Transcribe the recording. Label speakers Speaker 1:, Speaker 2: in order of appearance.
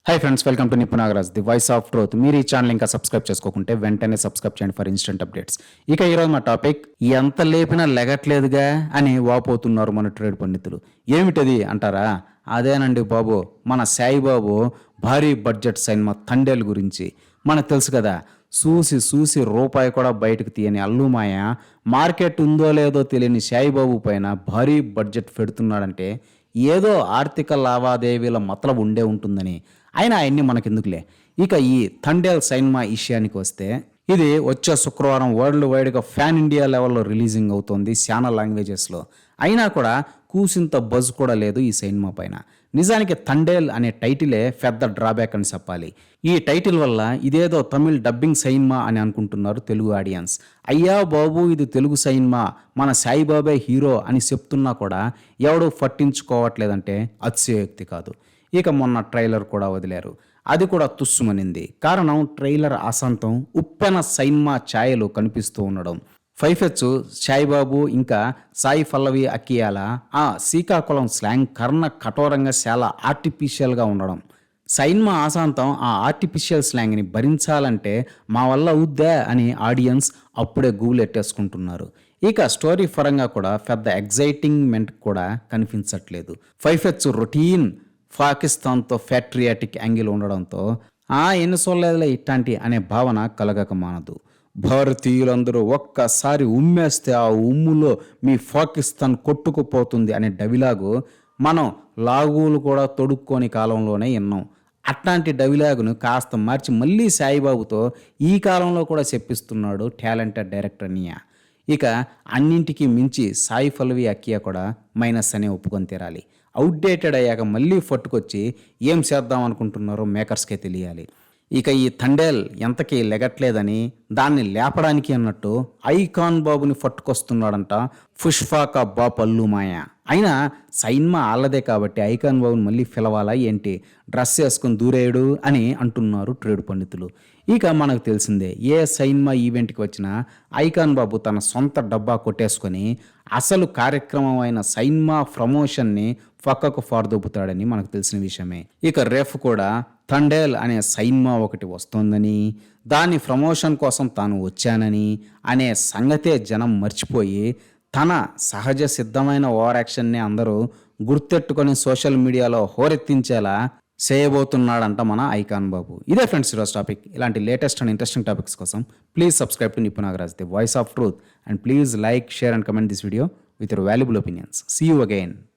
Speaker 1: Hi friends, welcome to Nipun Nagaraj, the voice of truth. మీరు ఈ channel ఇంకా సబ్స్క్రైబ్ చేసుకోకుంటే వెంటనే సబ్స్క్రైబ్ చేయండి ఫర్ ఇన్స్టెంట్ అప్డేట్స్. ఇక ఈరోజు మా టాపిక్, ఎంత లేపినా లెగట్లేదుగా అని వాపోతున్నారు మన ట్రేడ్ పండితులు. ఏమిటది అంటారా? అదేనండి బాబు, మన సాయిబాబు భారీ బడ్జెట్ సినిమా తండేల్ గురించి. మనకు తెలుసు కదా, చూసి రూపాయి కూడా బయటకు తీయని అల్లుమాయ మార్కెట్ ఉందో లేదో తెలియని సాయిబాబు పైన భారీ బడ్జెట్ పెడుతున్నాడంటే ఏదో ఆర్థిక లావాదేవీల మతలబు ఉండే ఉంటుందని. అయినా అవన్నీ మనకెందుకులే. ఇక ఈ థండేల్ సినిమా విషయానికి వస్తే, ఇది వచ్చే శుక్రవారం వరల్డ్ వైడ్గా ఫ్యాన్ ఇండియా లెవెల్లో రిలీజింగ్ అవుతుంది చాలా లాంగ్వేజెస్లో. అయినా కూడా కూసింత బజ్ కూడా లేదు ఈ సినిమా పైన. నిజానికి థండేల్ అనే టైటిలే పెద్ద డ్రాబ్యాక్ అని చెప్పాలి. ఈ టైటిల్ వల్ల ఇదేదో తమిళ్ డబ్బింగ్ సినిమా అని అనుకుంటున్నారు తెలుగు ఆడియన్స్. అయ్యా బాబు, ఇది తెలుగు సినిమా, మన సాయిబాబే హీరో అని చెప్తున్నా కూడా ఎవడూ పట్టించుకోవట్లేదంటే అతిశయోక్తి కాదు. ఇక మొన్న ట్రైలర్ కూడా వదిలారు, అది కూడా తుస్సుమనింది. కారణం, ట్రైలర్ ఆశాంతం ఉప్పెన సినిమా ఛాయలు కనిపిస్తూ ఉండడం. ఫైఫెచ్చు సాయిబాబు ఇంకా సాయి పల్లవి అక్కియాల ఆ శ్రీకాకుళం స్లాంగ్ కర్ణ కఠోరంగా చాలా ఆర్టిఫిషియల్గా ఉండడం. సినిమా ఆశాంతం ఆ ఆర్టిఫిషియల్ స్లాంగ్ని భరించాలంటే మా వల్ల అవుద్దా అని ఆడియన్స్ అప్పుడే గూలెట్టేసుకుంటున్నారు. ఇక స్టోరీ పరంగా కూడా పెద్ద ఎగ్జైటింగ్మెంట్ కూడా కనిపించట్లేదు. ఫైఫెచ్చు రొటీన్ పాకిస్తాన్తో ఫ్యాట్రియాటిక్ యాంగిల్ ఉండడంతో ఎన్ని చూడలేదులే ఇట్లాంటి అనే భావన కలగక మానదు. భారతీయులందరూ ఒక్కసారి ఉమ్మేస్తే ఆ ఉమ్ములో మీ పాకిస్తాన్ కొట్టుకుపోతుంది అనే డైలాగు మనం లాగులు కూడా తొడుక్కోని కాలంలోనే విన్నాం. అట్లాంటి డైలాగును కాస్త మార్చి మళ్ళీ సాయిబాబుతో ఈ కాలంలో కూడా చెప్పిస్తున్నాడు టాలెంటెడ్ డైరెక్టర్ నియా. ఇక అన్నింటికీ మించి సాయి పల్లవి అక్కియా కూడా మైనస్ అనే ఒప్పుకొని తీరాలి. అవుట్డేటెడ్ అయ్యాక మళ్ళీ పట్టుకొచ్చి ఏం చేద్దాం అనుకుంటున్నారో మేకర్స్కే తెలియాలి. ఇక ఈ థండేల్ ఎంతకీ లెగట్లేదని దాన్ని లేపడానికి అన్నట్టు ఐకాన్ బాబుని పట్టుకొస్తున్నాడంట పుష్పాక బాప్ అల్లుమాయ. అయినా సినిమా ఆళ్ళదే కాబట్టి ఐకాన్ బాబుని మళ్ళీ పిలవాలా ఏంటి, డ్రెస్ వేసుకొని దూరేయుడు అని అంటున్నారు ట్రేడ్ పండితులు. ఇక మనకు తెలిసిందే, ఏ సినిమా ఈవెంట్కి వచ్చినా ఐకాన్ బాబు తన సొంత డబ్బా కొట్టేసుకొని అసలు కార్యక్రమం అయిన సినిమా ప్రమోషన్ని పక్కకు ఫార్దొబ్బుతాడని మనకు తెలిసిన విషయమే. ఇక రేపు కూడా థండేల్ అనే సినిమా ఒకటి వస్తోందని, దాని ప్రమోషన్ కోసం తాను వచ్చానని అనే సంగతే జనం మర్చిపోయి తన సహజ సిద్ధమైన ఓవర్ యాక్షన్ని అందరూ గుర్తెట్టుకొని సోషల్ మీడియాలో హోరెత్తించేలా చేయబోతున్నాడంట మన ఐకాన్ బాబు. ఇదే ఫ్రెండ్స్ ఈరోజు టాపిక్. ఇలాంటి లేటెస్ట్ అండ్ ఇంట్రెస్టింగ్ టాపిక్స్ కోసం please subscribe to Nipun Nagaraj, the voice of truth, and please like, share and comment this video with your valuable opinions. See you again.